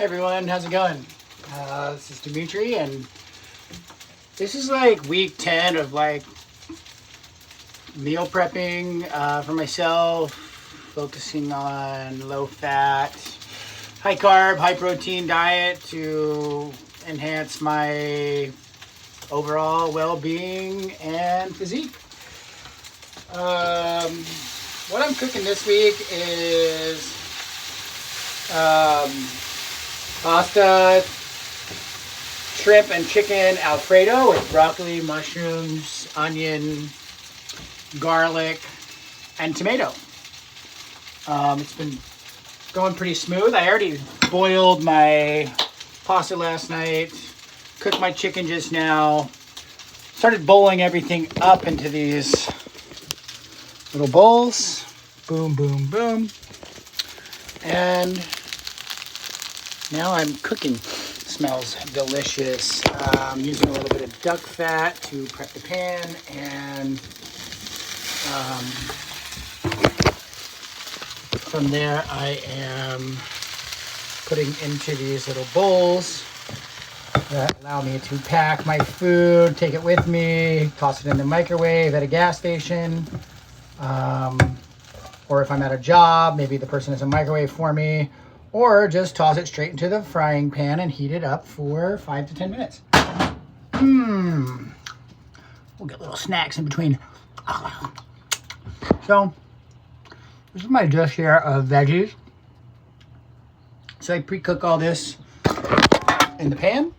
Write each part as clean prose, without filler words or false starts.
Hey everyone, how's it going? This is Dimitri, and this is like week 10 of like meal prepping for myself, focusing on low fat, high carb, high protein diet to enhance my overall well-being and physique. What I'm cooking this week is pasta, shrimp and chicken Alfredo with broccoli, mushrooms, onion, garlic, and tomato. It's been going pretty smooth. I already boiled my pasta last night, cooked my chicken just now, started bowling everything up into these little bowls. Boom, boom, boom. And now I'm cooking. Smells delicious. I'm using a little bit of duck fat to prep the pan, and from there I am putting into these little bowls that allow me to pack my food, take it with me, toss it in the microwave at a gas station, or if I'm at a job, maybe the person has a microwave for me, or just toss it straight into the frying pan and heat it up for 5 to 10 minutes. We'll get little snacks in between. So, this is my dish here of veggies. So I pre-cook all this in the pan.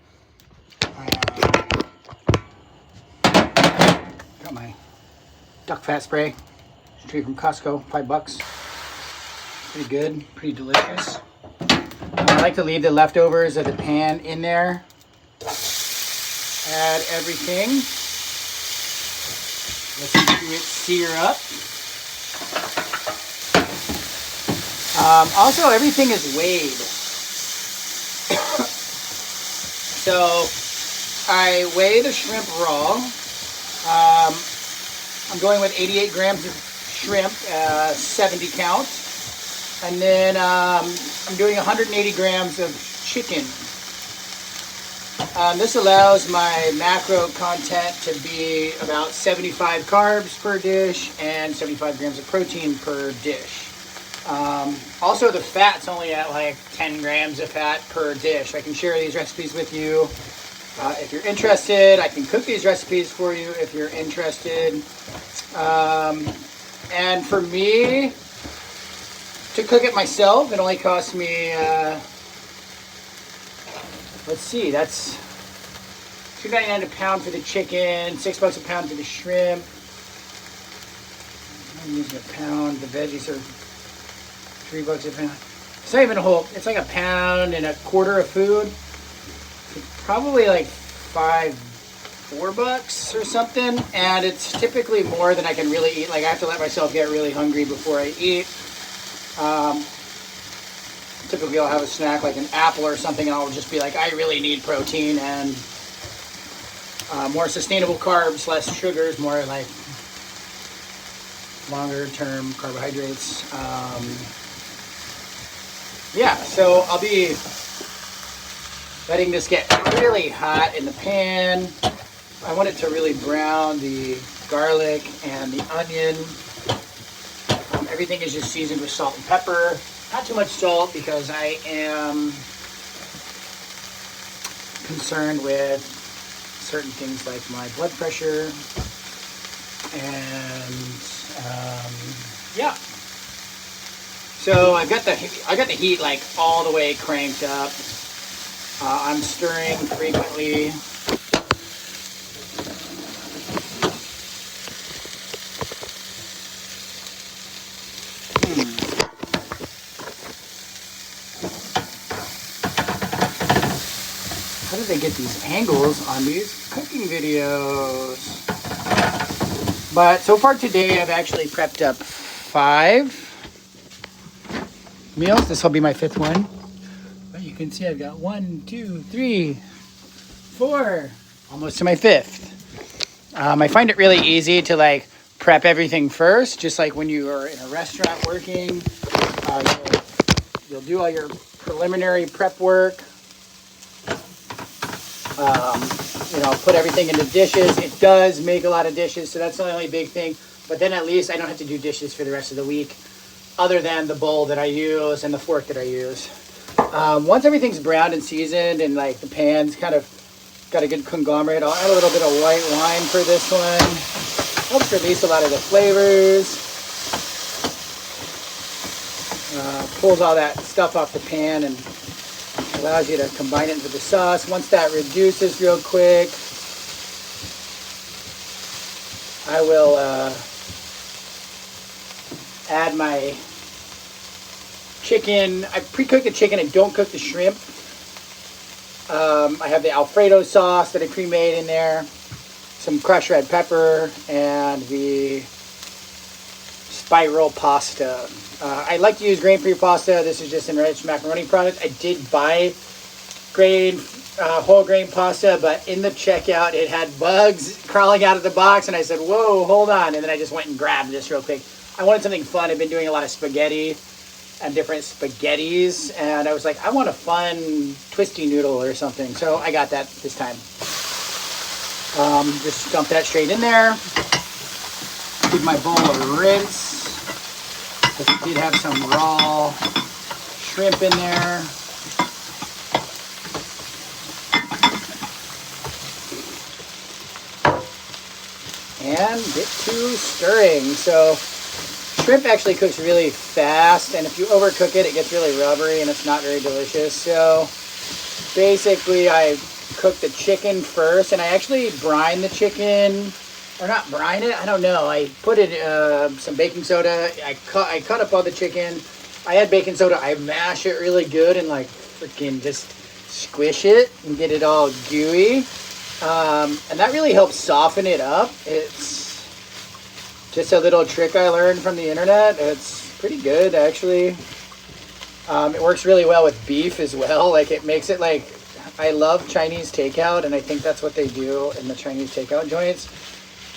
Got my duck fat spray, straight from Costco, $5. Pretty good, pretty delicious. I like to leave the leftovers of the pan in there. Add everything. Listen to it sear up. Also, everything is weighed. So, I weigh the shrimp raw. I'm going with 88 grams of shrimp, 70 count. And then I'm doing 180 grams of chicken. This allows my macro content to be about 75 carbs per dish and 75 grams of protein per dish. Also, the fat's only at like 10 grams of fat per dish. I can share these recipes with you if you're interested. I can cook these recipes for you if you're interested. And for me, to cook it myself, it only cost me, let's see, that's $2.99 a pound for the chicken, $6 a pound for the shrimp. I'm using a pound. The veggies are $3 a pound. It's not even a whole, it's like a pound and a quarter of food. It's probably like $4 or something. And it's typically more than I can really eat. Like I have to let myself get really hungry before I eat. Typically I'll have a snack like an apple or something, and I'll just be like, I really need protein and more sustainable carbs, less sugars, more like longer term carbohydrates. Yeah, so I'll be letting this get really hot in the pan. I want it to really brown the garlic and the onion. Everything is just seasoned with salt and pepper. Not too much salt because I am concerned with certain things like my blood pressure. And yeah. So I got the heat like all the way cranked up. I'm stirring frequently. How did they get these angles on these cooking videos? But so far today, I've actually prepped up 5 meals. This will be my 5th one. But you can see I've got 1, 2, 3, 4, almost to my 5th. I find it really easy to like prep everything first, just like when you are in a restaurant working. you'll do all your preliminary prep work. Put everything into dishes. It does make a lot of dishes, so that's the only big thing. But then at least I don't have to do dishes for the rest of the week, other than the bowl that I use and the fork that I use. Once everything's browned and seasoned and like the pan's kind of got a good conglomerate, I'll add a little bit of white wine for this one. Helps release a lot of the flavors. Pulls all that stuff off the pan and allows you to combine it into the sauce. Once that reduces real quick, I will add my chicken. I pre-cook the chicken. I don't cook the shrimp. I have the Alfredo sauce that I pre-made in there, some crushed red pepper, and the spiral pasta. I like to use grain-free pasta. This is just enriched macaroni product. I did buy whole grain pasta, but in the checkout it had bugs crawling out of the box, and I said, whoa, hold on, and then I just went and grabbed this real quick. I wanted something fun. I've been doing a lot of spaghetti and different spaghettis, and I was like, I want a fun twisty noodle or something, so I got that this time. Just dump that straight in there. Give my bowl a rinse, because it did have some raw shrimp in there. And get to stirring. So shrimp actually cooks really fast, and if you overcook it, it gets really rubbery and it's not very delicious. So basically I cook the chicken first, and I actually brine the chicken, or not brine it, I don't know. I put it some baking soda. I cut up all the chicken. I add baking soda. I mash it really good and like freaking just squish it and get it all gooey. And that really helps soften it up. It's just a little trick I learned from the internet. It's pretty good, actually. It works really well with beef as well. Like, it makes it like, I love Chinese takeout, and I think that's what they do in the Chinese takeout joints.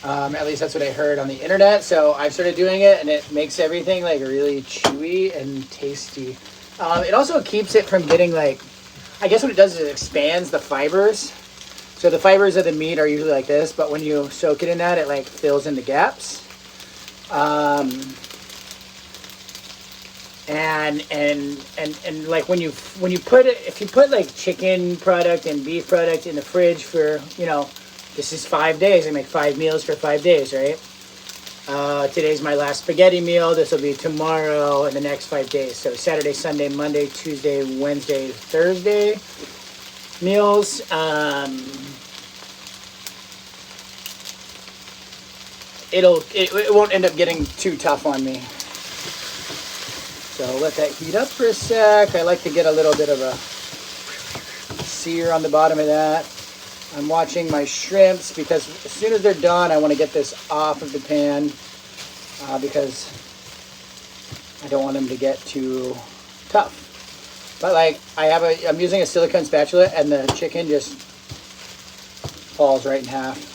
At least that's what I heard on the internet. So I've started doing it, and it makes everything like really chewy and tasty. It also keeps it from getting like, I guess what it does is it expands the fibers. So the fibers of the meat are usually like this, but when you soak it in that, it like fills in the gaps. And like when you put it, if you put like chicken product and beef product in the fridge for, this is 5 days. I make 5 meals for 5 days, right? Today's my last spaghetti meal. This will be tomorrow and the next 5 days. So Saturday, Sunday, Monday, Tuesday, Wednesday, Thursday meals. It won't end up getting too tough on me. So let that heat up for a sec. I like to get a little bit of a sear on the bottom of that. I'm watching my shrimps because as soon as they're done, I want to get this off of the pan because I don't want them to get too tough. But like I'm using a silicone spatula, and the chicken just falls right in half.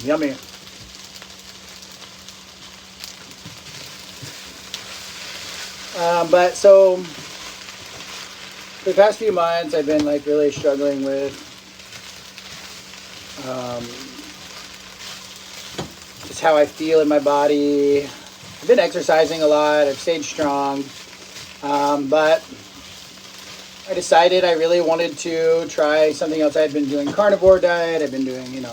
Yummy. But so for the past few months, I've been like really struggling with just how I feel in my body. I've been exercising a lot. I've stayed strong. But I decided I really wanted to try something else. I had been doing carnivore diet. I've been doing,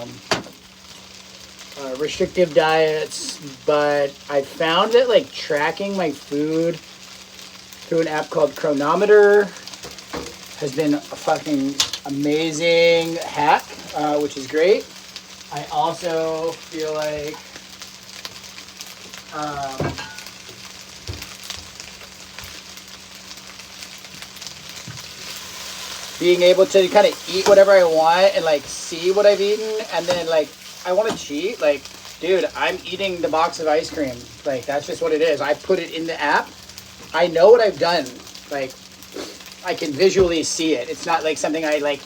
restrictive diets. But I found that like tracking my food through an app called Chronometer has been a fucking amazing hack, which is great. I also feel like being able to kind of eat whatever I want and like see what I've eaten, and then like I want to cheat, like, dude, I'm eating the box of ice cream. Like, that's just what it is. I put it in the app. I know what I've done. Like, I can visually see it. It's not like something I like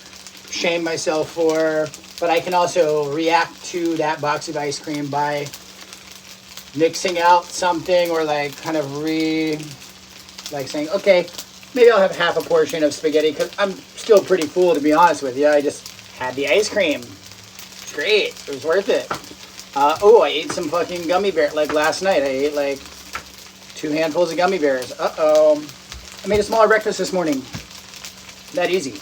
shame myself for, but I can also react to that box of ice cream by mixing out something or like kind of like saying, okay, maybe I'll have half a portion of spaghetti because I'm still pretty full, to be honest with you. I just had the ice cream. It's great. It was worth it. Oh, I ate some fucking gummy bears. Like last night, I ate like 2 handfuls of gummy bears. Uh-oh. I made a smaller breakfast this morning. That easy.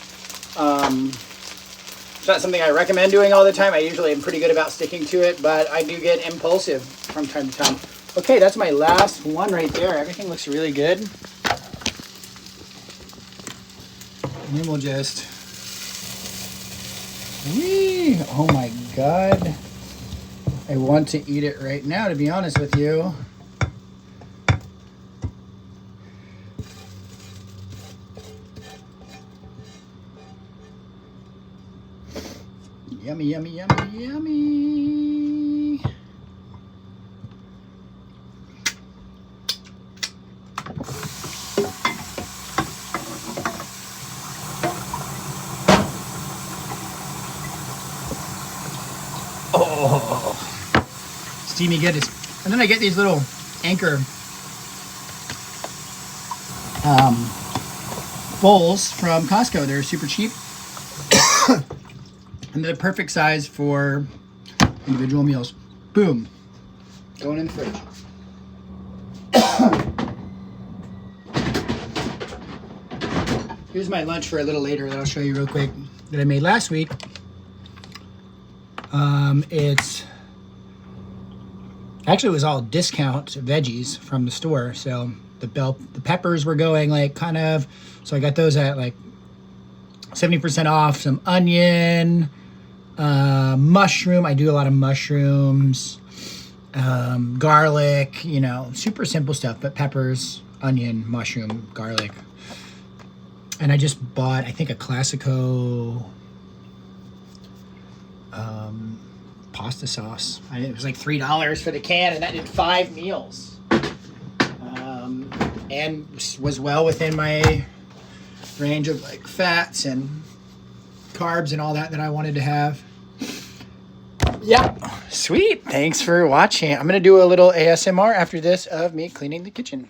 It's not something I recommend doing all the time. I usually am pretty good about sticking to it, but I do get impulsive from time to time. Okay, that's my last one right there. Everything looks really good. And then we'll just... Whee! Oh my God. I want to eat it right now, to be honest with you. Yummy, yummy, yummy, yummy. Oh, steamy goodness. And then I get these little Anchor bowls from Costco. They're super cheap. And they're the perfect size for individual meals. Boom. Going in the fridge. Here's my lunch for a little later that I'll show you real quick that I made last week. It was all discount veggies from the store. So the peppers were going like kind of, so I got those at like 70% off, some onion, mushroom. I do a lot of mushrooms, garlic, you know, super simple stuff, but peppers, onion, mushroom, garlic. And I just bought, I think, a Classico pasta sauce. It was like $3 for the can, and that did 5 meals. And was well within my range of like fats and carbs and all that I wanted to have. Yeah, sweet. Thanks for watching. I'm going to do a little ASMR after this of me cleaning the kitchen.